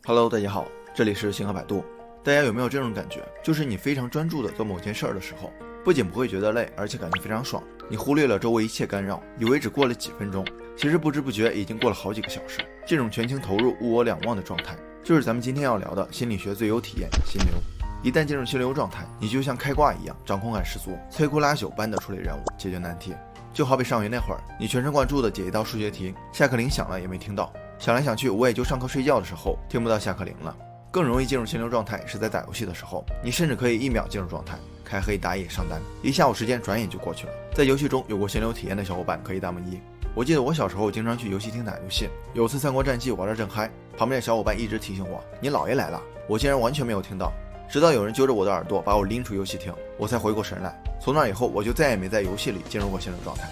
Hello， 大家好，这里是星河百度。大家有没有这种感觉，就是你非常专注的做某件事儿的时候，不仅不会觉得累，而且感觉非常爽。你忽略了周围一切干扰，以为只过了几分钟，其实不知不觉已经过了好几个小时。这种全情投入、物我两忘的状态，就是咱们今天要聊的心理学最优体验——心流。一旦进入心流状态，你就像开挂一样，掌控感十足，摧枯拉朽般的处理任务，解决难题。就好比上学那会儿，你全神贯注的解一道数学题，下课铃响了也没听到，想来想去，我也就上课睡觉的时候听不到下课铃了。更容易进入心流状态是在打游戏的时候，你甚至可以1秒进入状态，开黑打野上单，一下午时间转眼就过去了。在游戏中有过心流体验的小伙伴可以弹幕1。我记得我小时候经常去游戏厅打游戏，有次三国战记玩得正嗨，旁边的小伙伴一直提醒我：“你姥爷来了。”我竟然完全没有听到，直到有人揪着我的耳朵把我拎出游戏厅，我才回过神来。从那以后，我就再也没在游戏里进入过心流状态。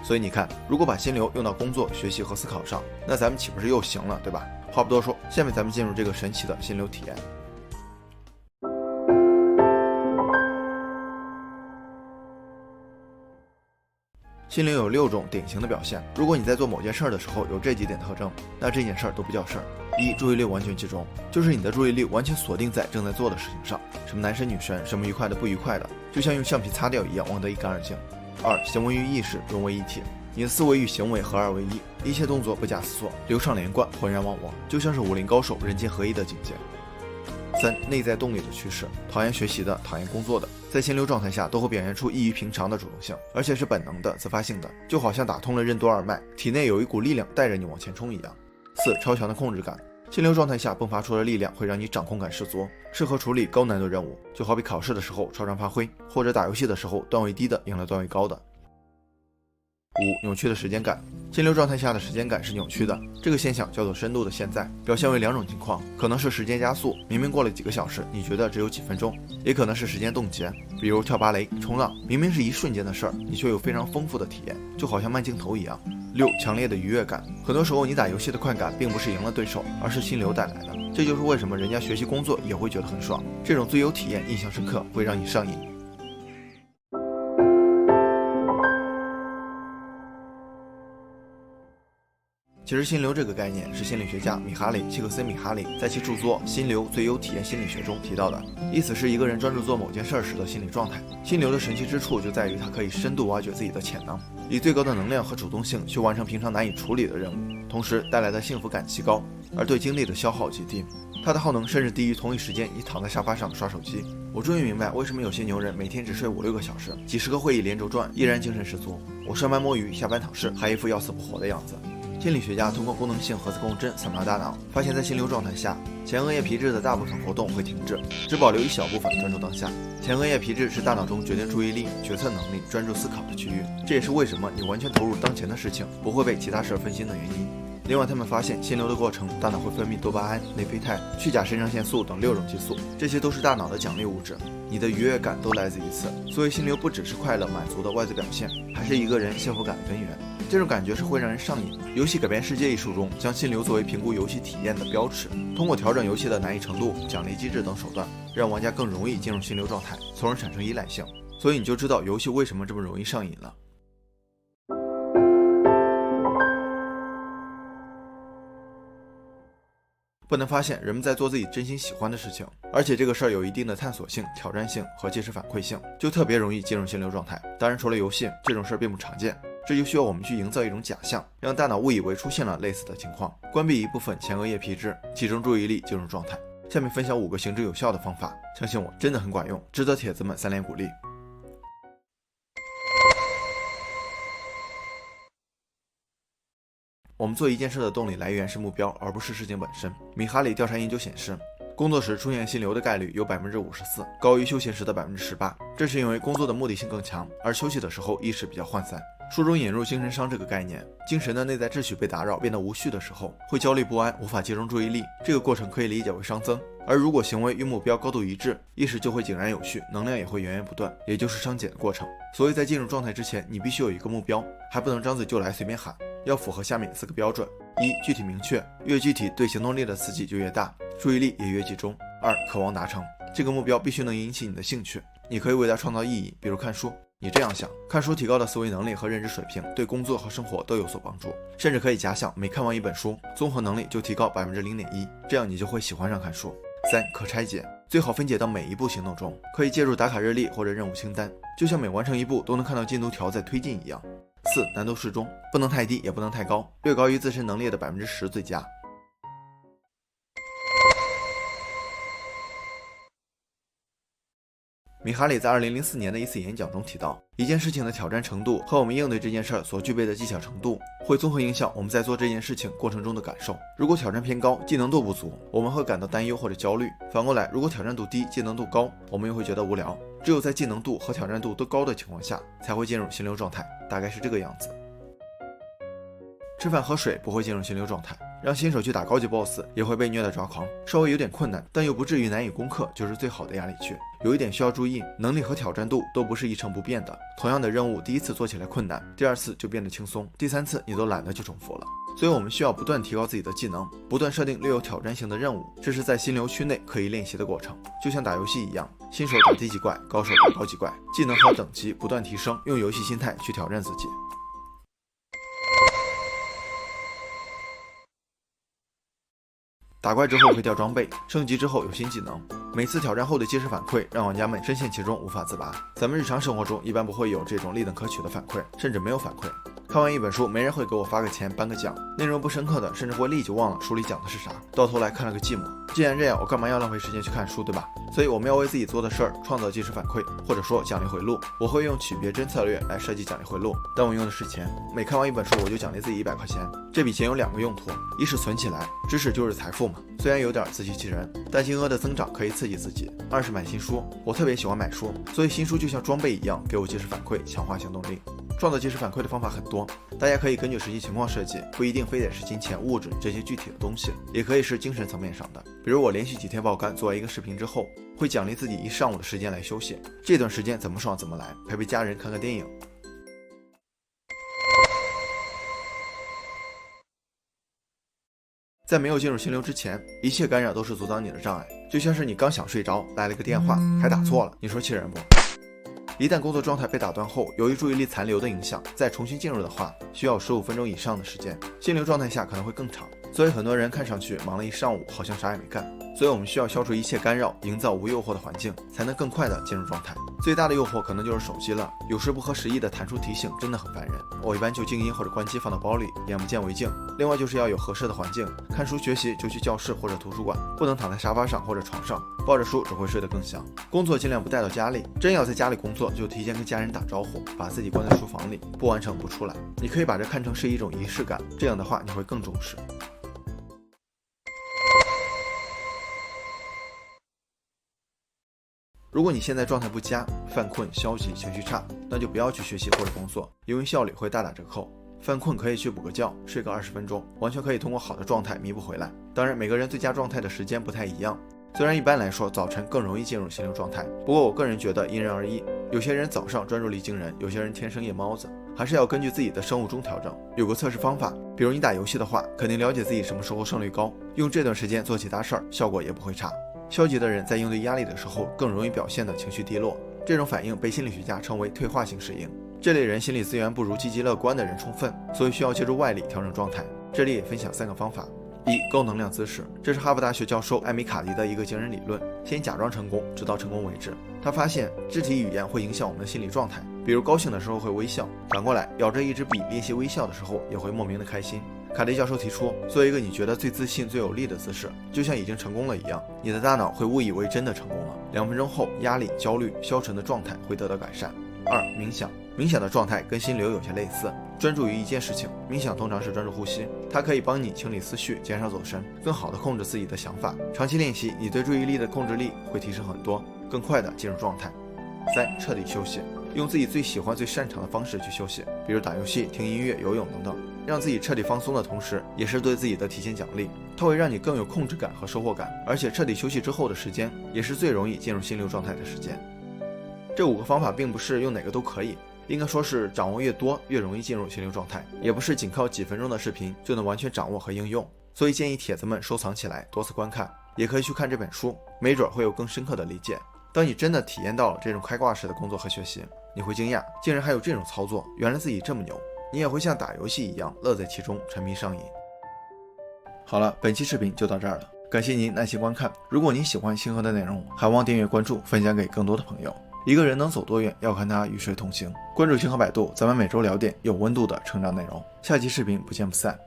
所以你看，如果把心流用到工作、学习和思考上，那咱们岂不是又行了，对吧？话不多说，下面咱们进入这个神奇的心流体验。心流有6种典型的表现，如果你在做某件事的时候有这几点特征，那这件事都不叫事儿。1. 注意力完全集中，就是你的注意力完全锁定在正在做的事情上，什么男神女神，什么愉快的不愉快的，就像用橡皮擦掉一样，忘得一干二净。2. 行为与意识融为一体，你的思维与行为合二为一，一切动作不假思索，流畅连贯，浑然忘我，就像是武林高手人剑合一的境界。3. 内在动力的驱使，讨厌学习的，讨厌工作的，在心流状态下都会表现出异于平常的主动性，而且是本能的、自发性的，就好像打通了任督二脉，体内有一股力量带着你往前冲一样。4. 超强的控制感，心流状态下迸发出的力量会让你掌控感十足，适合处理高难度任务，就好比考试的时候超常发挥，或者打游戏的时候段位低的赢了段位高的。5. 扭曲的时间感，心流状态下的时间感是扭曲的，这个现象叫做深度的现在，表现为2种情况，可能是时间加速，明明过了几个小时，你觉得只有几分钟，也可能是时间冻结，比如跳芭蕾、冲浪，明明是一瞬间的事儿，你却有非常丰富的体验，就好像慢镜头一样。6. 强烈的愉悦感，很多时候你打游戏的快感并不是赢了对手，而是心流带来的，这就是为什么人家学习工作也会觉得很爽，这种最优体验印象深刻，会让你上瘾。其实心流这个概念是心理学家米哈里·契克森米哈里在其著作《心流最优体验心理学》中提到的，意思是一个人专注做某件事时的心理状态。心流的神奇之处就在于它可以深度挖掘自己的潜能，以最高的能量和主动性去完成平常难以处理的任务，同时带来的幸福感极高，而对精力的消耗极低。它的耗能甚至低于同一时间你躺在沙发上刷手机。我终于明白为什么有些牛人每天只睡5-6个小时，几十个会议连轴转，依然精神十足。我上班摸鱼，下班躺尸，还一副要死不活的样子。心理学家通过功能性核磁共振扫描大脑，发现在心流状态下，前额叶皮质的大部分活动会停滞，只保留一小部分专注当下。前额叶皮质是大脑中决定注意力、决策能力、专注思考的区域，这也是为什么你完全投入当前的事情，不会被其他事儿分心的原因。另外，他们发现心流的过程，大脑会分泌多巴胺、内啡肽、去甲肾上腺素等6种激素，这些都是大脑的奖励物质，你的愉悦感都来自于此。所以心流不只是快乐满足的外在表现，还是一个人幸福感的根源。这种感觉是会让人上瘾。《游戏改变世界》一书中将心流作为评估游戏体验的标尺，通过调整游戏的难易程度、奖励机制等手段，让玩家更容易进入心流状态，从而产生依赖性。所以你就知道游戏为什么这么容易上瘾了。不难发现，人们在做自己真心喜欢的事情，而且这个事儿有一定的探索性、挑战性和即时反馈性，就特别容易进入心流状态。当然，除了游戏，这种事儿并不常见，这就需要我们去营造一种假象，让大脑误以为出现了类似的情况，关闭一部分前额叶皮质，集中注意力进入状态。下面分享5个行之有效的方法，相信我，真的很管用，值得铁子们3连鼓励。我们做一件事的动力来源是目标，而不是事情本身。米哈里调查研究显示，工作时出现心流的概率有54%，高于休闲时的18%。这是因为工作的目的性更强，而休息的时候意识比较涣散。书中引入精神伤这个概念，精神的内在秩序被打扰，变得无序的时候，会焦虑不安，无法集中注意力。这个过程可以理解为熵增。而如果行为与目标高度一致，意识就会井然有序，能量也会源源不断，也就是熵减的过程。所以在进入状态之前，你必须有一个目标，还不能张嘴就来随便喊，要符合下面4个标准：1. 具体明确，越具体对行动力的刺激就越大，注意力也越集中。2. 渴望达成，这个目标必须能引起你的兴趣，你可以为它创造意义，比如看书。你这样想，看书提高的思维能力和认知水平对工作和生活都有所帮助，甚至可以假想每看完一本书，综合能力就提高0.1%，这样你就会喜欢上看书。3. 可拆解，最好分解到每一步行动中，可以借助打卡日历或者任务清单，就像每完成一步都能看到进度条在推进一样。4. 难度适中，不能太低也不能太高，略高于自身能力的10%最佳。米哈里在2004年的一次演讲中提到，一件事情的挑战程度和我们应对这件事所具备的技巧程度，会综合影响我们在做这件事情过程中的感受。如果挑战偏高，技能度不足，我们会感到担忧或者焦虑；反过来，如果挑战度低，技能度高，我们又会觉得无聊。只有在技能度和挑战度都高的情况下，才会进入心流状态，大概是这个样子。吃饭喝水不会进入心流状态，让新手去打高级 BOSS 也会被虐得抓狂，稍微有点困难，但又不至于难以攻克，就是最好的压力区。有一点需要注意，能力和挑战度都不是一成不变的，同样的任务第一次做起来困难，第二次就变得轻松，第三次你都懒得去重复了。所以我们需要不断提高自己的技能，不断设定略有挑战性的任务，这是在心流区内可以练习的过程，就像打游戏一样，新手打低级怪，高手打高级怪，技能和等级不断提升，用游戏心态去挑战自己。打怪之后会掉装备，升级之后有新技能，每次挑战后的即时反馈让玩家们深陷其中无法自拔。咱们日常生活中一般不会有这种立等可取的反馈，甚至没有反馈。看完一本书，没人会给我发个钱颁个奖，内容不深刻的甚至会立即忘了书里讲的是啥，到头来看了个寂寞。既然这样，我干嘛要浪费时间去看书，对吧？所以我们要为自己做的事儿创造即时反馈，或者说奖励回路。我会用取别针策略来设计奖励回路，但我用的是钱。每看完一本书，我就奖励自己100块钱。这笔钱有2个用途，一是存起来，知识就是财富嘛，虽然有点自欺欺人，但金额的增长可以刺激自己。2是买新书，我特别喜欢买书，所以新书就像装备一样，给我即时反馈，强化行动力。创造即时反馈的方法很多，大家可以根据实际情况设计，不一定非得是金钱、物质这些具体的东西，也可以是精神层面上的。比如我连续几天爆肝做完一个视频之后，会奖励自己1上午的时间来休息，这段时间怎么爽怎么来，陪陪家人看个电影。在没有进入心流之前，一切干扰都是阻挡你的障碍，就像是你刚想睡着，来了个电话，还打错了，你说气人不？一旦工作状态被打断后，由于注意力残留的影响，再重新进入的话，需要15分钟以上的时间，心流状态下可能会更长。所以很多人看上去忙了一上午，好像啥也没干。所以我们需要消除一切干扰，营造无诱惑的环境，才能更快的进入状态。最大的诱惑可能就是手机了，有时不合时宜的弹出提醒真的很烦人。我一般就静音或者关机放到包里，眼不见为净。另外就是要有合适的环境，看书学习就去教室或者图书馆，不能躺在沙发上或者床上，抱着书只会睡得更香。工作尽量不带到家里，真要在家里工作就提前跟家人打招呼，把自己关在书房里，不完成不出来。你可以把这看成是一种仪式感，这样的话你会更重视。如果你现在状态不佳，犯困、消极、情绪差，那就不要去学习或者工作，因为效率会大打折扣。犯困可以去补个觉，睡个20分钟，完全可以通过好的状态弥补回来。当然，每个人最佳状态的时间不太一样，虽然一般来说早晨更容易进入心流状态，不过我个人觉得因人而异。有些人早上专注力惊人，有些人天生夜猫子，还是要根据自己的生物钟调整。有个测试方法，比如你打游戏的话，肯定了解自己什么时候胜率高，用这段时间做其他事儿，效果也不会差。消极的人在应对压力的时候更容易表现的情绪低落，这种反应被心理学家称为退化性适应。这类人心理资源不如积极乐观的人充分，所以需要借助外力调整状态。这里也分享3个方法。1. 高能量姿势，这是哈佛大学教授艾米卡迪的一个惊人理论，先假装成功，直到成功为止。他发现肢体语言会影响我们的心理状态，比如高兴的时候会微笑，反过来咬着一支笔练习微笑的时候也会莫名的开心。卡迪教授提出，做一个你觉得最自信最有力的姿势，就像已经成功了一样，你的大脑会误以为真的成功了。2分钟后，压力、焦虑消沉的状态会得到改善。2. 冥想，冥想的状态跟心流有些类似，专注于一件事情。冥想通常是专注呼吸，它可以帮你清理思绪，减少走神，更好的控制自己的想法。长期练习，你对注意力的控制力会提升很多，更快的进入状态。3. 彻底休息，用自己最喜欢最擅长的方式去休息，比如打游戏、听音乐、游泳等等，让自己彻底放松的同时，也是对自己的提前奖励，它会让你更有控制感和收获感，而且彻底休息之后的时间，也是最容易进入心流状态的时间。这5个方法并不是用哪个都可以，应该说是掌握越多越容易进入心流状态，也不是仅靠几分钟的视频就能完全掌握和应用，所以建议帖子们收藏起来，多次观看，也可以去看这本书，没准会有更深刻的理解。当你真的体验到了这种开挂式的工作和学习，你会惊讶，竟然还有这种操作，原来自己这么牛。你也会像打游戏一样乐在其中，沉迷上瘾。好了，本期视频就到这儿了，感谢您耐心观看。如果您喜欢星河的内容，还望订阅关注，分享给更多的朋友。一个人能走多远，要看他与谁同行。关注星河百度，咱们每周聊点有温度的成长内容。下期视频不见不散。